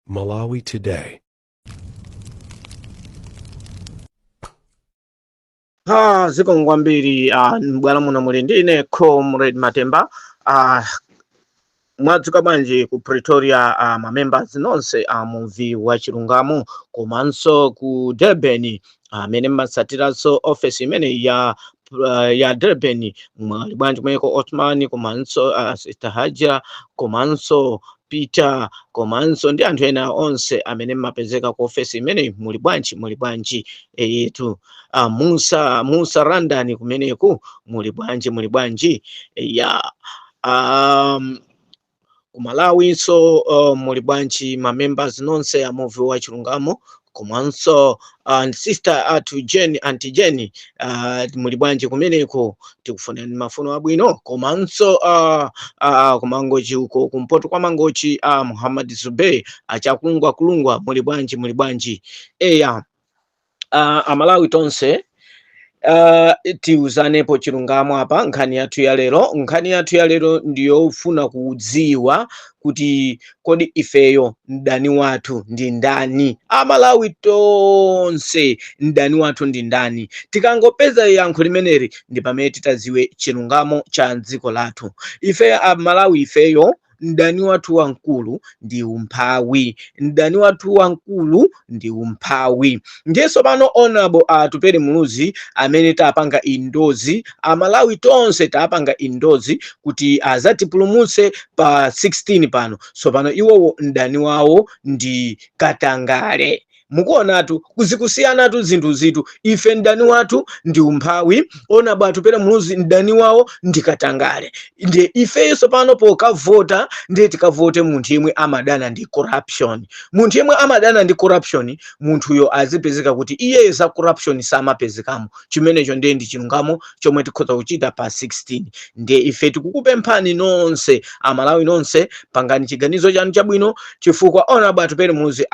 Malawi Today. Ziko kwambiri m'bwalo muno muli ndine Comrade Matemba. Mwadzuka bwanji ku Pretoria, mamembers nonse a muvi wa chilungamo komanso ku Durban amene mmasatiranso office imene ya Durban. Mwali bwanji mweko Otman komanso Sister Haja komanso Peter komanso ndi anthu ena onse amene mmapezeka ku office imene muli bwanji yetu. Musa Randani kumeneku muli bwanji ya kumalawi so muli bwanji mamembers nonse a muvi wa chilungamo komanso sister atu Auntie Jenny muli bwanji kumeneko, tikufunani mafuno abwino komanso kumangochi uko kumpoto kwa mangochi Muhammad Zube achakungwa kulungwa muli bwanji eya amalawi tonse. Tiuzanepo chilungamo apa. Nkhani yathu ya lero ndiyofuna kudziwa kuti kodi ifeyo mdani wathu ndi ndani. Amalawi tonse mdani wathu ndi ndani. Tikangopeza yankho limeneli ndi pamene titaziwe chilungamo cha dziko lathu. Ife amalawi ifeyo mdani wathu wankulu ndi umphawi. Ndiyeso pano onabo atupere muluzi amene tapanga indozi, amalawi tonse tapanga indozi kuti azatipulumutse pa 16 pano. So pano iwowo mdani wawo ndi Katangale. Mukuonatu kuzikusiyanatu zinthu zitu. Ife mdani wathu ndi umphawi, onabo atupere muluzi mdani wawo ndi Katangale. Ndiye ifeyo pano pokavota ndiye tikavote munthu yemwe amadana ndi corruption. Munthu yemwe amadana ndi corruption, munthuyo azipezeka kuti iye za corruption samapezekamo. Chimenecho ndiye ndi chilungamo chomwe tikhoza kuchita pa 16. Ndiye ife tikukupemphani nonse amalawi nonse, pangani chiganizo chanu chabwino chifukwa onabo atupere muluzi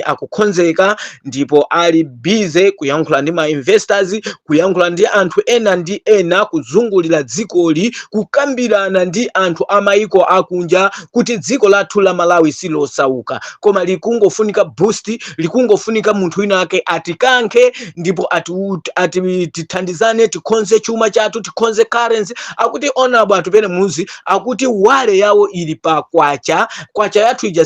akukonzeka ndipo ali busy kuyankhula ndi ma investors, kuyankhula ndi anthu ena ndi ena, kuzungulira dzikoli, kukambirana ndi anthu amaiko akunja kuti dziko lathu la Malawi silosauka koma likungofunika boost, likungofunika munthu wina ake atikankhe ndipo tithandizane tikonze chuma chathu, tikonze currency. Akuti onabo atupere muluzi akuti wale yawo ili pa kwacha yathu ija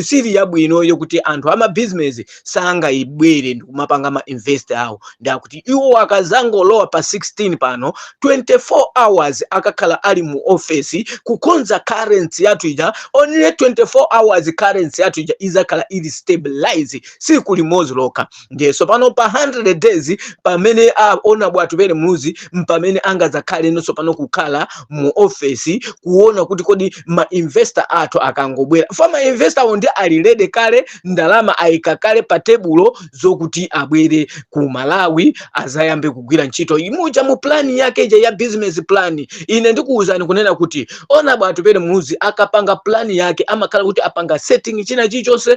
siri yabwino yokuti anthu ama business sanga ibwere ndikumapanga ma invest awo. Ndakuti iwo akazangolowa pa 16 pano 24 hours akakhala ali mu office kukonza currency yathu ija, only 24 hours currency yathu ija izakhala ili stabilize siku limodzi lokha. Ndiye so pano pa 100 days pamene onabo atupere muluzi mpamene angazakhale nonso pano kukhala mu office kuona kuti kodi ma investor athu akangobwera. Fama investor ndi ali ready kale, ndalama ayikakale pa tebulo zokuti abwere ku Malawi azayambe kugwira ntchito imuja mu plan yake ya business plan. Ine ndikuwuzani kunena kuti onabo atupere muluzi akapanga plan yake amakhala kuti apanga setting china chichonse,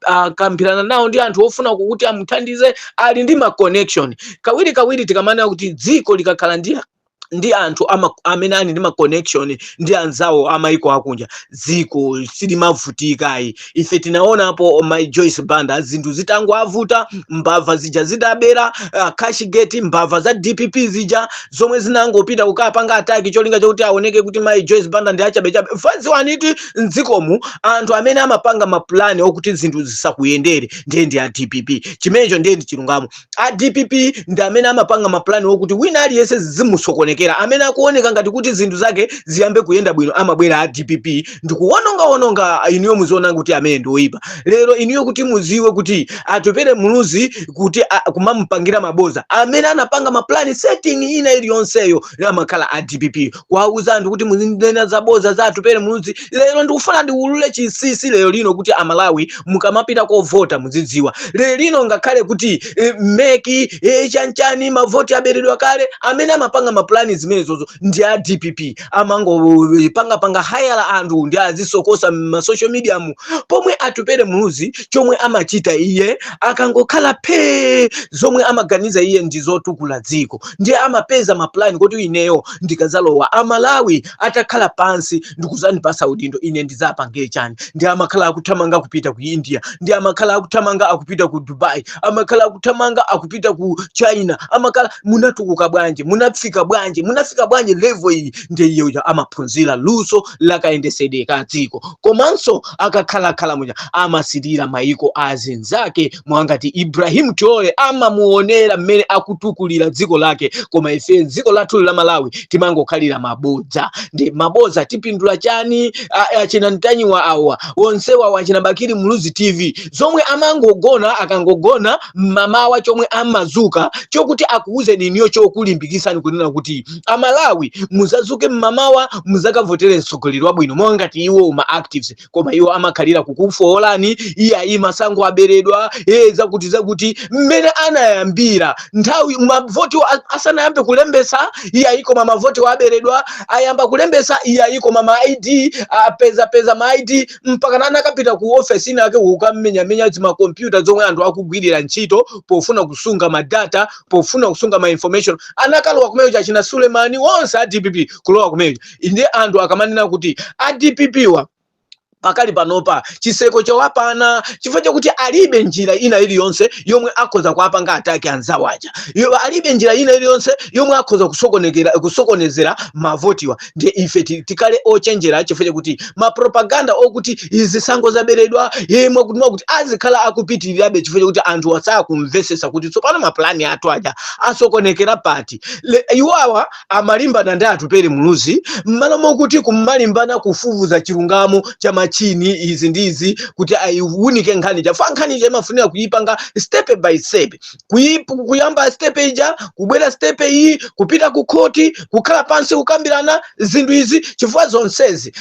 akambirana nawo ndi anthu ofuna kuti amuthandize, ali ndi ma connection. Kawiri tikamana kuti dziko likakhala ndi anthu amene ali ndi ma connection ndi anzawo amaiko akunja, dziko silimavutika. Ife tinaona apo my Joyce Banda zinthu zitangoavuta, mbava zija zidabera, cash gate, mbava za DPP zija zomwe zinangopita kukapanga ataki cholinga chokuti aoneke kuti my Joyce Banda ndi achabechabe. Fanzi waniti mdzikomu anthu amene amapanga maplani okuti zinthu zisakuyendere ndi a DPP. Chimenecho ndiye ndi chilungamo. A DPP ndi amene amapanga maplani okuti wina aliyense zimusokonekera, amene akuoneka ngati kuti zinthu zake ziyambe kuyenda bwino amabwera a DPP ndikuwononga iniyo muziona kuti amene ndi oyipa. Lero iniyo kuti muziwe kuti atupere muluzi kuti kumamupangira maboza amene anapanga maplani setting ina iliyonseyo amakhala a DPP. Kuwauza anthu kuti muzinena za boza za atupere muluzi. Lero ndikufuna ndiulule chisisi lero lino kuti amalawi mukamapita kovota muzidziwa. Lero lino ngakhale kuti meki chanchani mavoti aberedwa kale, amene amapanga maplani nkhani zimenezozo ndi a DPP amango panga hayala anthu ndi azisokosa ma social media mu pomwe atupere muluzi chomwe amachita iye akangokhala zomwe amaganiza iye ndizotukula dziko ndiye amapeza maplan kuti ineyo ndikazalowa Amalawi atakhala pansi ndikuzandipasa udindo ine ndizapange chani ndi amakhala akuthamanga kupita ku India ndi amakhala akuthamanga akupita ku Dubai amakhala akuthamanga akupita ku China amakhala munatukuka bwanje munafika bwanje level iyi ndiye iye amaphunzira luso lakaendesede ka dziko komanso akakhala muja amasirira maiko azinzake mwangati Ibrahim Traore amamuonera mmene akutukulira dziko lake koma ife dziko lathu la Malawi timangokhalira mabodza ndi mabodza tipindula chani achina ntanyiwa awa onsewa wachina Bakiri Muluzi TV zomwe amangogona akangogona mamawa chomwe amazuka chokuti akuuze niniyo chokulimbikisani kunena kuti Amalawi muzazuke mamawa muzakavotere mtsogoleri wabwino mwangati iwo ma actives koma iwo amakhalira kukufolani iya masango aberedwa zakuti mmene anayambira nthawi mavoti asanayambe kulembesa iya koma mavoti waberedwa ayamba kulembesa iya koma ma ID apeza ma ID mpaka nana kapita ku office yake ukamenya zima computer zomwe anthu akugwirira ntchito pofuna kusunga ma data pofuna kusunga ma information anakalowa kumeyo chachina Sulemani wonse a DPP kulowa kumeyo inde anthu akamanena kuti a DPP wa pakali panopa chiseko chowapana chifukwa chokuti alibe njira ina iliyonse yomwe akhoza kuapanga atake anzawaja alibe njira ina iliyonse yomwe akhoza kusokonezera mavotiwa ndi ife tikale ochenjera chifukwa chokuti ma propaganda okuti izisango zaberedwa yemwe kuti azikhala akupitirirabe chifukwa chokuti anthu asakumvesesa kuti tsopano maplani athu aja asokonekera pati iwawa amalimbana ndi atupere Muluzi mmalo mokuti kumalimbana kufufuza chilungamo cha chini izi ndizi kuti aiunike nkhani chafa nkhani imafunira kuipanga step by step kuyamba step ija kubwera step iyi kupita ku koti kukhala pansi kukambirana zinthu izi chifukwa zonsezi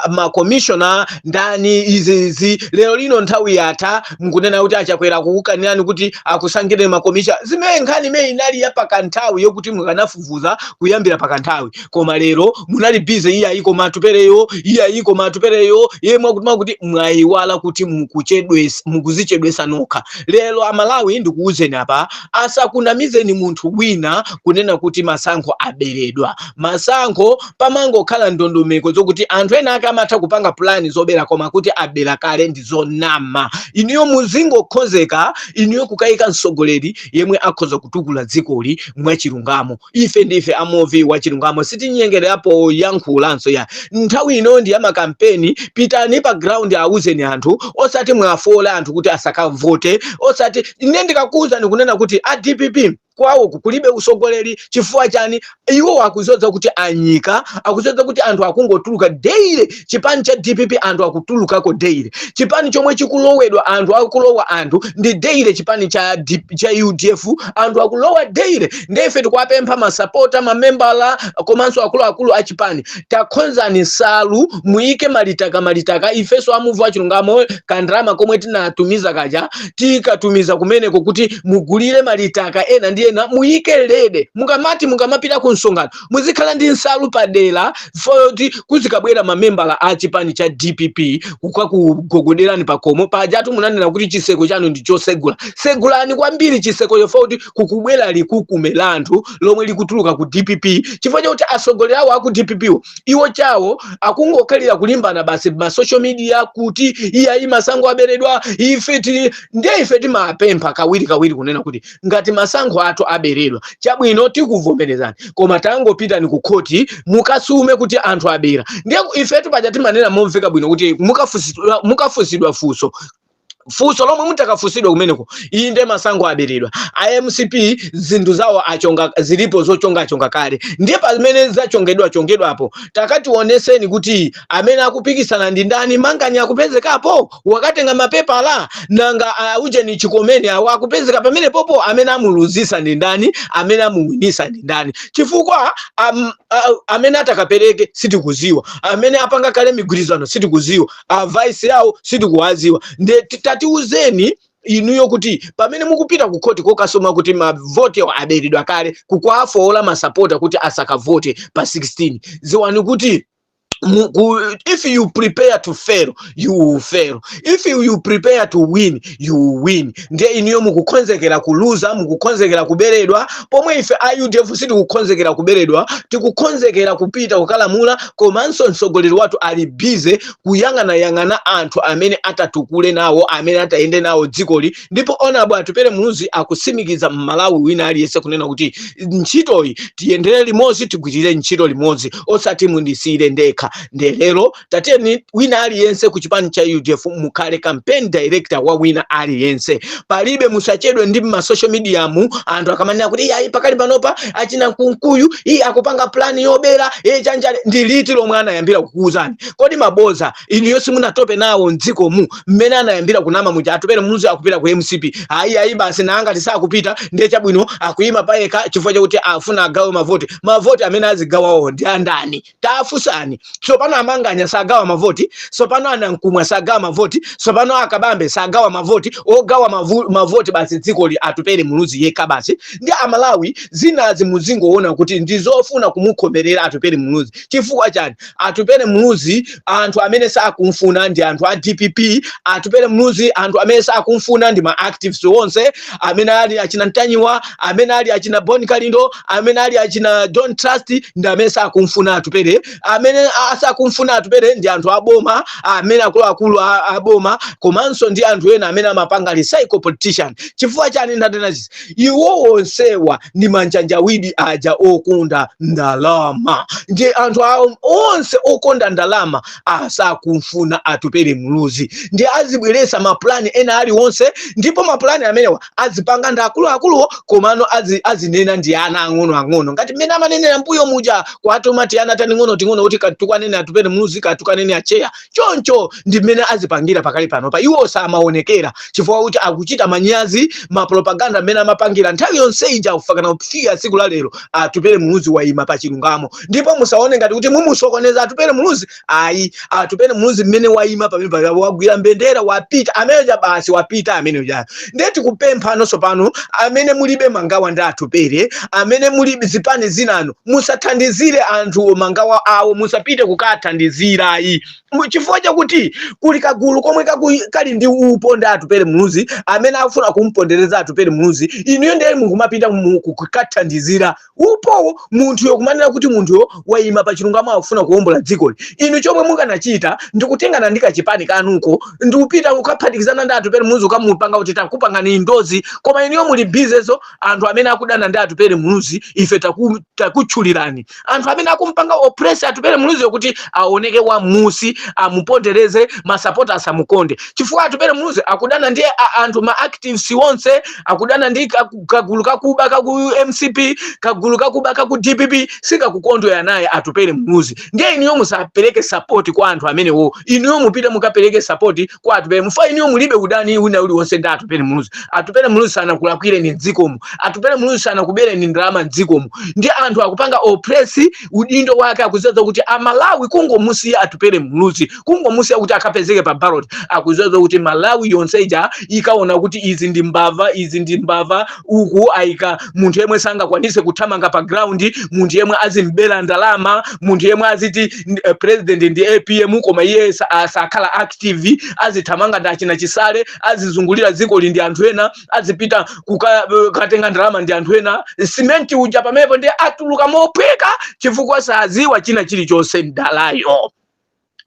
ma commissioner ndani izi lero lino nthawi yatha mkunena kuti achakwera kukanirani kuti akusangire ma commissioner zimene nkhani imene inali ya pakanthawi yokuti mukanafufuza kuyambira pakanthawi koma lero munali busy iya iko matupereyo yemwe kuti mwaiwala kuti mukuzichedwesa nokha lero Amalawi ndikuuzeni apa asakunamizeni munthu wina kunena kuti masankho aberedwa masankho pamangokhala ndondomeko zokuti anthu ena akamatha kupanga plani zobera koma kuti abera kale ndizonama iniyo muzingokhozeka iniyo kukayika mtsogoleri yemwe akhoza kutukula dzikoli mwachilungamo ife ndife amovi wa chilungamo sitinyengerapo yankhulanso ya nthawi ino ndi ya makampeni pitani pa ground auzeni anthu osati mwafola anthu kuti asakavote osati ine ndikakuza nikunena kuti a DPP kwawo kulibe usogoleri chifukwa chani iwo akuzoza kuti anyika akuzoza kuti anthu akungotuluka daily chipani cha DPP anthu akutulukako daily chipani chomwe chikulowedwa anthu akulowa anthu ndi daily chipani cha UDF anthu akulowa daily ndefe tikwapempha masapota mamembala komanso akulu a chipani takhonzani salu muike malitaka ifeso amuvu wa chilungamo kandrama komwe tinatumiza kaja tikatumiza kumeneko kuti mugulire malitaka ena ndiye na muike lede mukamapita ku nsongano muzikhala ndi nsalu padela foti kuzikabwera mamembala a chipani cha DPP kukakugogoderani pakomo pajatu munanena kuti chiseko chanu ndi chosegula segulani kwambiri chiseko yofoti kukubwera likukume lanthu lomwe likutuluka ku DPP chifukwa chokuti asogolera awo aku DPP iwo chawo akungokhalira kulimbana basi ma social media kuti iya masango aberedwa ife timapempha kawiri kunena kuti ngati masango athu aberedwa chabwino tikuvomerezani koma tangopita ni ku koti mukasume kuti anthu abera ndiye ife paja timanena momveka bwino kuti mukafusidwa fuso lomwe mutakafusidwa kumeneko inde masango aberedwa IMCP zinthu zawo achonga zilipo zochonga kale ndiye pamene zachongedwa apo takationeseni kuti amene akupikisana ndi ndani manganya akupezekapo wakatenga mapepa la nanga ujeni chikomeni awo akupezeka pamene popo amene amuluzisa ndi ndani amene amuwinisa ndi ndani chifukwa amene atakapereke sitikuziwa amene apanga kale migwirizano sitikuziwa vice yawo sitikuwaziwa ndiye tatiuzeni inuyo kuti pamene mukupita ku koti kokasoma kuti mavoti aberedwa kale kukwafola masapota kuti asakavote pa 16 ziwani kuti if you prepare to fail, you will fail. If you prepare to win, you will win. Ndiye iniyo mukukonzekera kuluza, mukukonzekera kuberedwa, pomwe ife IUDF siti kukonzekera kuberedwa, tikukonzekera kupita kukalamula, komanso msogolero watu ali busy kuyang'ana anthu amene atatukule nawo, amene ataende nawo dzikoli. Ndipo Honorable Atupele Muluzi akusimikiza Malawi wina aliyense kunena kuti ntchitoyi tiyendere limodzi, tigwirire ntchito limodzi, osati mundisire ndekha. Ndelero tateni wina aliyense ku chipani cha UDF mukale campaign director wa wina aliyense. Palibe musachedwe ndi ma social media mu anthu akamanena kuti ayi pakali panopa achina kunkuyu akupanga plan yobera chanjale ndiliti lomwe anayambira kukuuzani. Kodi maboza iniyo simunatope nawo mdziko mu mmene anayambira kunama muja Atupele Muluzi akupita ku MCP ayi basi nanga tisakupita ndiye chabwino akuyima payeka chifukwa chakuti afuna agawe mavoti amene azigawawo ndi andani tafusani. Sopano amanganya sagawa mavoti, sopano anankumwa sagawa mavoti, sopano akabambe sagawa mavoti, ogawa mavoti basi dziko li Atupele Muluzi yekha basi. Ndi Amalawi zinazi muzingo ona kuti ndizofuna kumukhomerera Atupele Muluzi. Chifukwa chani Atupele Muluzi anthu amene sakumfuna ndi anthu a DPP, Atupele Muluzi anthu amene sakumfuna ndi ma activists onse, amene ali achina Ntanyiwa, amene ali achina Boni Kalindo, amene ali achina Don't Trust, ndi amene sakumfuna Atupele, amene asakumfuna Atupele ndi anthu aboma, amene akulu aboma, komanso ndi anthu ena amene amapanga li psycho politician. Chifukwa chani ndatena zizi iwo onsewa ndi manjanjawidi aja okunda ndalama. Ndi anthu onse okonda ndalama asakumfuna Atupele Muluzi. Ndi azibweresa maplani ena ali onse, ndipo maplani amenewa azipanga ndi akulu komano azinena ndi ana ang'ono ngati mmene amanenera mbuyo muja kwa atomati ana tani ng'ono kuti katukwanene Atupele Muluzi katukwanene acheya choncho ndi mmene azipangira pakali pano pa iwo samaonekera chifukwa kuti akuchita manyazi mapropaganda mmene amapangira nthawi yonse ija kufakana kufika siku la lero Atupele Muluzi wayima pa chilungamo. Ndipo musaone ngati kuti mumusokoneza Atupele Muluzi ayi Atupele Muluzi mmene wayima pamene pa wagwira mbendera wapita amene basi wapita amene uja. Ndeti kupempha nonso pano amene mulibe mangawa ndi Atupele, amene mulibe zipani zinano musathandizire anthu mangawa awo, musapite kukathandizira ayi. Chifukwa chakuti kuli kagulu komwe kali ndi uponda Atupele Muluzi amene afuna kumpondereza Atupele Muluzi, inuyo ndiye mukumapita kukathandizira upo munthu yokumanena kuti munthu wayima pa chilungamo afuna kuombola dziko. Inu chomwe mukanachita ndikutengana ndi kachipani kanuko ndikupita kukaphatikizana ndi Atupele Muluzi ukamupanga kuti takupangani ndozi, koma inuyo muli bizezo anthu amene akudana ndi Atupele Muluzi ife takutchulirani. Anthu amene akumpanga oppress Atupele Muluzi yokuti aoneke wa musi amupondereze masapota asamukonde. Chifukwa Atupele Muluzi akudana ndi anthu ma activists onse, akudana ndi kagulu kakuba kaku MCP, kagulu kakuba kaku DPP, sika kukondwa naye Atupele Muluzi. Ndiye iniyo musapereke support kwa anthu amene wo, iniyo mupita mukapereke support kwa Atupele. Mufa iniyo mulibe udani wina uli wonse ndi Atupele Muluzi. Atupele Muluzi sana kulakwire ni dzikomu, Atupele Muluzi sana kubere ni ndalama dzikomu. Ndiye anthu akupanga oppress udindo wake akuzoza kuti Amalawi kungomusiya Atupele Muluzi, kungomusiya kuti akapezeke pa ballot, akuzoza kuti Malawi yonse ija ikaona kuti izi ndi mbava uku aika munthu yemwe sanga kwanise kuthamanga pa ground, munthu yemwe azimbera ndalama, munthu yemwe aziti president ndi APM koma iye asakhala active, azithamanga ndachina chisale, azizungulira dziko li ndi anthu ena, azipita kukatenga ndalama ndi anthu ena. Simenti uja pamepo ndi atuluka mopweka chifukwa saziwa china chilichonse ndalayo.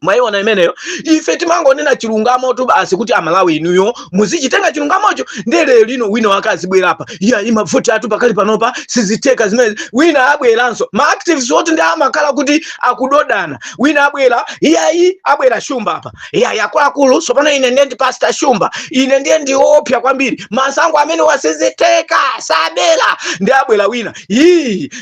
Mwaiona imeneyo ife timangonena chilungamo tu basi kuti Amalawi inuyo muzichitenga chilungamocho. Ndele lino wina wakazibwera apa mavoti atu pakali panopa siziteka zimene wina abweranso ma activists oti ndi amakhala kuti akudodana. Wina abwera Shumba apa akulu sopano ine ndi Pastor Shumba, ine ndiye ndiopya kwambiri masango amene wasiziteka sabela. Ndi abwera wina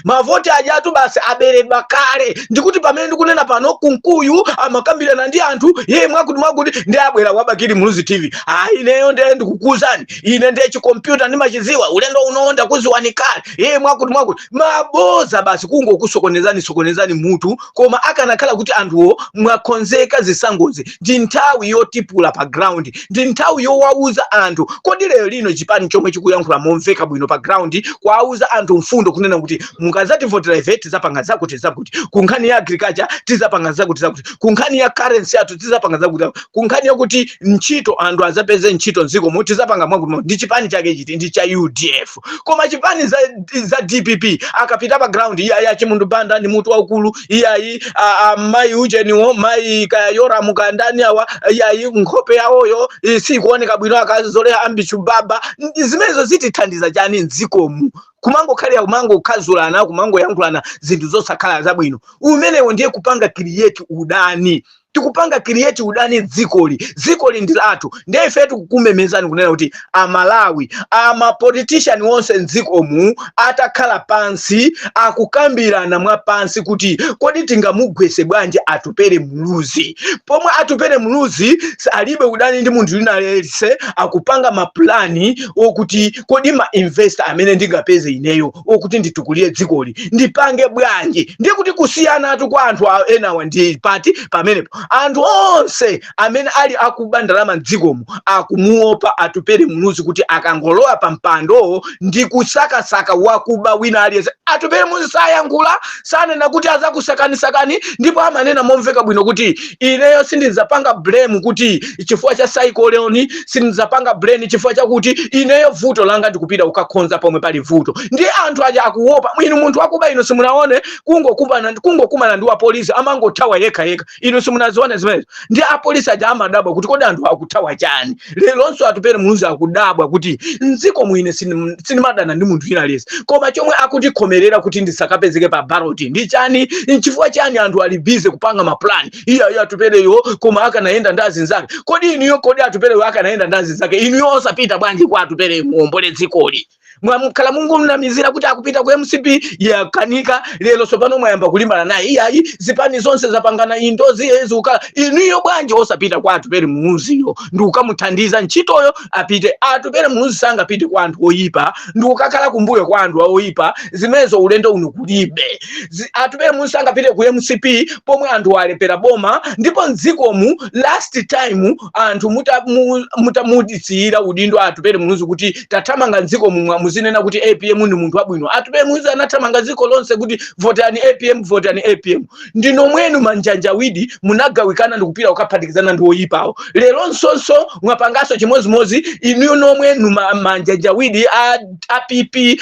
mavoti ajatu basi aberedwa kale, ndikuti pamene ndikunena pano kunkuyu kukambirana ndi anthu ye mwakuti ndi abwera wabakiri Muluzi TV ineyo ndiye ndikukuzani ine ndiye chikompyuta ndimachiziwa ulendo unoonda kuziwanikali ye mwakuti maboza basi kungokusokonezani mutu koma akanakhala kuti anthuwo mwakonzeka zisangozi ndi nthawi yotipula pa ground ndi nthawi yowauza anthu kodi lero lino chipani chomwe chikuyankhula momveka bwino pa ground kwauza anthu mfundo kunena kuti mukazativotere ife tizapanga zakuti kunkhani ya agriculture tizapanga zakuti kunkhani ya currency yathu tizapanga zakuti kunkhani yakuti ntchito anthu azapeze ntchito nziko mu tizapanga mwakuti ndi chipani chake chiti ndi cha UDF koma chipani za DPP akapita pa ground iya Chimundu Banda ndi mutu waukulu iyayi mai ujeniwo mai kayora mukandani awa iyayi nkhope yawoyo sikuoneka bwino akazoleha ambichu baba zimenezo zitithandiza chani nzikomu kumangokhalira kumangokhazulana kumangoyankhulana zinthu zosakhala zabwino umenewo ndiye kupanga create udani tikupanga create udani dzikoli ndi lathu ndiye ife tikukumemezani kunena kuti amalawi politician wonse nzikomu atakhala pansi akukambirana mwa pansi kuti kodi tingamugwese bwanji atupere Muluzi pomwe atupere Muluzi alibe udani ndi munthu linalese akupanga maplani okuti kodi ma investor amene ndingapeze ineyo okuti nditukulie dzikoli ndipange bwanji ndiye kuti kusiyana atu kwa anthu enawa ndi pati pamenepo anthu onse amene ali akuba ndalama mdzikomo akumuopa atupere Muluzi kuti akangolowa pa mpando ndi kusakasaka wakuba wina aliyese atupere Muluzi sayankhula sanena kuti azakusakani ndipo amanena momveka bwino kuti ineyo sindizapanga blame kuti chifukwa cha Saiko Leon sindizapanga blame chifukwa cha kuti ineyo vuto langa ndikupita ukakhonza pomwe pali vuto ndi anthu aja akuopa mwini munthu wakuba ino simunaone kungokumana ndi wa polisi amangothawa yekha ino simunaziona zimenezo ndi apolisi aja amadabwa kuti kodi anthu akuthawa chani lelonso atupere Muluzi akudabwa kuti nziko mwine sinimadana ndi munthu ina lesi koma chomwe akutikhomerera kuti ndisakapezeke pa ballot ndi chani chifukwa chani anthu ali busy kupanga maplan iya atupereyo koma akanaenda ndazi zake kodi iniyo kodi atupereyo akanaenda ndazi zake iniyo osapita bwanji kwa atupere muombole dzikoli mwamkhala Mungu mnamizira kuti akupita ku MCP ya kanika lelo sopano mwayamba kulimbana naye iyayi zipani zonse zapangana indozi ezuka iniyo bwanji osapita kwa atupere Muluziyo ndi ukamuthandiza ntchitoyo apite atupere Muluzi sanga apite kwa anthu oyipa ndi ukakhala kumbuyo kwa anthu oyipa zimenezo ulendo unukulibe atupere Muluzi sanga apite ku MCP pomwe anthu alepera boma ndipo nzikomu last time anthu mutamuditsira udindo atupere Muluzi kuti tathamanga nzikomu muzinena kuti APM ndi munthu wabwino atupere Muluzi anathamanga dziko lonse kuti votani APM ndino mwenu manjanjawidi munagawikana ndikupita ukaphatikizana ndi oyipawo lero nsonso mwapangaso chimozimozi iniyo nomwenu manjanjawidi APP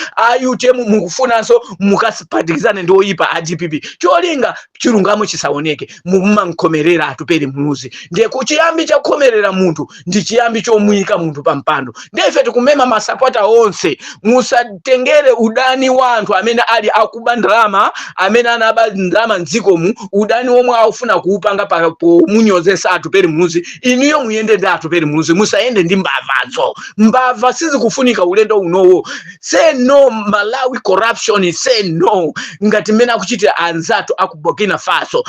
UTM mukufunanso mukaphatikizana ndi oyipa DPP cholinga chilungamo chisaoneke mumamkhomerera atupere Muluzi ndiye kuchiyambi cha kukhomerera munthu ndi chiyambi chomuyika munthu pa mpando ndiye ife tikumema masapota onse musatengere udani wa anthu amene ali akuba ndalama amene anaba ndalama nzikomu udani womwe aufuna kuupanga pa munyozesa atupere Muluzi iniyo muyende ndi atupere Muluzi musayende ndi mbava sizikufunika ulendo unowo say no Malawi corruption say no ngati mena akuchitira anzatu aku Burkina Faso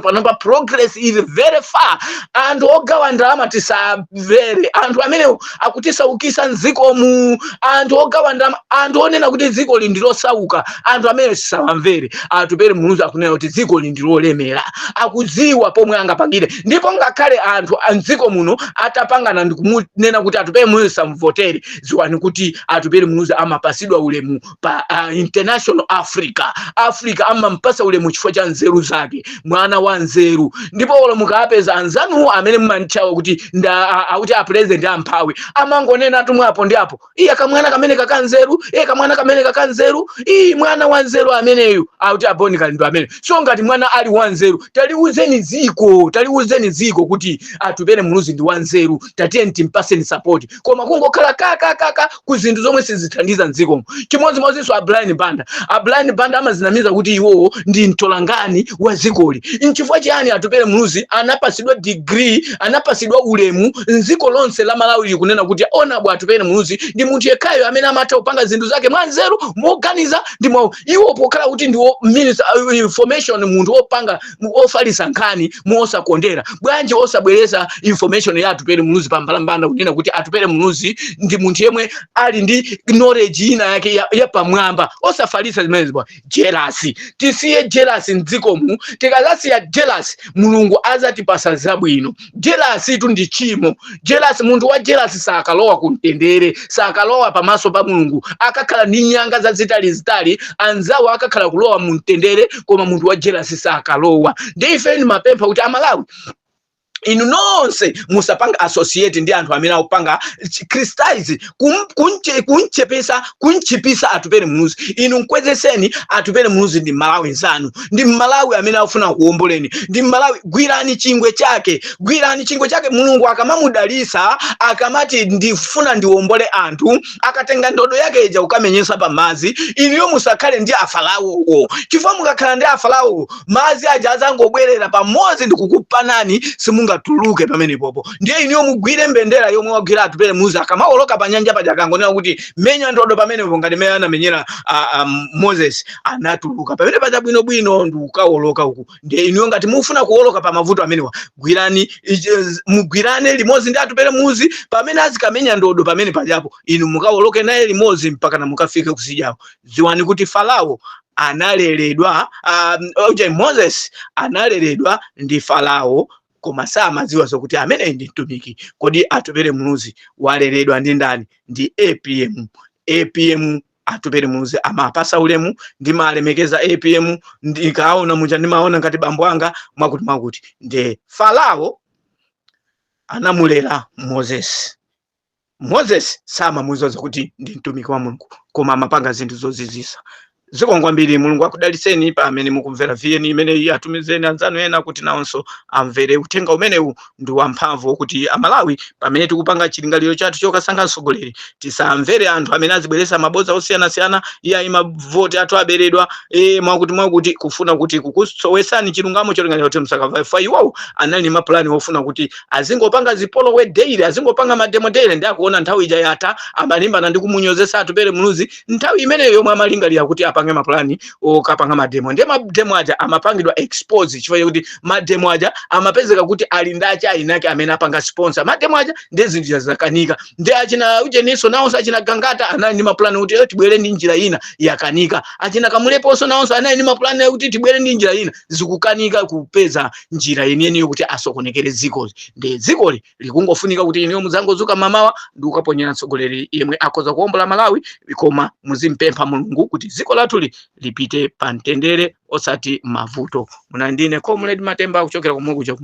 panomba progress is very far and ogawa ndalama tisavere anthu amene akutisaukisa nzikomu anthu ogawa ndalama anthu onena kuti dziko lindilosauka anthu amene sisawamvere atupere Muluzi akunena kuti dziko lindilolemera akudziwa pomwe angapangire ndipo ngakhale anthu anziko muno atapangana ndikumunena kuti atupere Muluzi samvotere ziwani kuti atupere Muluzi amapasidwa ulemu pa international Africa amampasa ulemu chifukwa cha nzeru zake mwana wa nzeru ndipo olo mukapeza anzanu amene mmanchawa kuti akuti a president amphawi amangonena atumwapo ndi apo iya kamwana kamene kakanzeru kamwana kamene kakanzeru mwana wa nzeru ameneyu akuti abonika ndo amene so ngati mwana ali wa nzeru taliuzeni ziko kuti atupere Muluzi ndi wa nzeru tatiye timpase support koma kungokhala kaka ku zinthu zomwe sizithandiza nzikomo chimodzimodzinso a Blind Banda amazinamiza kuti iwo ndi mtolangani wa zikoli nchifukwa chiyani atupere Muluzi anapasidwa degree anapasidwa ulemu nziko lonse la Malawi likunena kuti ona bwa atupere Muluzi ndi munthu yekhayo amene amatha kupanga zinthu zake mwanzeru moganiza ndi iwo pokhala kuti ndi minister information munthu opanga ofalisa nkhani mosakondera bwanji osabwereza information ya Atupele Muluzi pambalambanda kunena kuti Atupele Muluzi ndi munthu yemwe ali ndi knowledge ina yake ya pamwamba osafalisa zimene bwa jealousy tisiye jealousy mdzikomu tikazasiya jealousy Mulungu azatipasa zabwino jealousy tu ndi chimo jealousy munthu wa jealousy sakalowa kumtendere sakalowa pamaso pa Mulungu akakhala ndi nyanga zazitali anzawo akakhala kulowa mumtendere koma munthu wa jealousy sakalowa ndife ni mapempha kuti Amalawi inu nonse musapanga associate ndi anthu amene akupanga Christize kunchepesa Atupele Muluzi inu mkwezeseni Atupele Muluzi ndi Malawi nzanu ndi Malawi amene afuna kuomboleni ndi Malawi gwirani chingwe chake Mulungu akamamudalisa akamati ndifuna ndiombole anthu akatenga ndodo yake ija ukamenyesa pa mazi iniyo musakhale ndi afalawo chifukwa mukakhala ndi afalawo mazi aja azangobwerera pamodzi ndikukupanani simunga tuluke pamene popo ndiye iniyo mugwire mbendera yomwe wagwira Atupele Muluzi akamawoloka pa nyanja paja kangonena kuti menya ndodo pamene popo ngati mene anamenyera Moses anatuluka pamene paja bwino ndikawoloka uku ndiye iniyo ngati mufuna kuwoloka pa mavuto amenewa mugwirane limodzi ndi Atupele Muluzi pamene azikamenya ndodo pamene pajapo inu mukawoloke naye limodzi mpaka na mukafike kusijawo ziwani kuti Farao analeredwa Moses analeredwa ndi Farao koma samadziwa zokuti amene ndi mtumiki kodi Atupele Muluzi waleredwa ndi ndani ndi APM Atupele Muluzi amapasa ulemu ndi malemekeza APM ndikaona muja ndimaona ngati bambo anga mwakuti ndi Farao anamulera Moses samamudziwa zokuti ndi mtumiki wa Mulungu koma amapanga zinthu zozizisa zikongwa mbiri Mulungu akudaliseni pamene mukumvera VN imene atumizeni anzanu ena kuti nawonso amvere uthenga umenewu ndi wamphamvu kuti Amalawi pamene tikupanga chilingaliro chathu chokasankha mtsogoleri tisamvere anthu amene azibweresa maboza osiyana iya imavoti athu aberedwa mwakuti kufuna kuti kukusowesani chilungamo cholingaliro kuti msakava fa iwo anali mapulani ofuna kuti azingopanga zipolowe daily azingopanga mademo daily ndi akuona nthawi ija yata amalimbana ndi kumunyozesa Atupele Muluzi nthawi imeneyo yomwe amalingalira kuti apange mapulani okapanga mademo ndiye mademo aja amapangidwa expose chifukwa kuti mademo aja amapezeka kuti ali ndacha inake amene apanga sponsor mademo aja ndezi zakanika ndiye achina Ujeniso nawonso achina Gangata anali ndi mapulani kuti tibwere ndi njira ina yakanika achina Kamuleponso nawonso anali ndi mapulani kuti tibwere ndi njira ina zikukanika kupeza njira yeniyeni yokuti asokonekere dziko ndi dziko likungofunika kuti iniyo muzangozuka mamawa ndi ukaponyera mtsogoleri yemwe akoza kuombola Malawi koma muzimpempha Mulungu kuti dziko lathu lipite pa mtendere osati mavuto. Munandine Comrade Matemba kuchokera kumwe kuja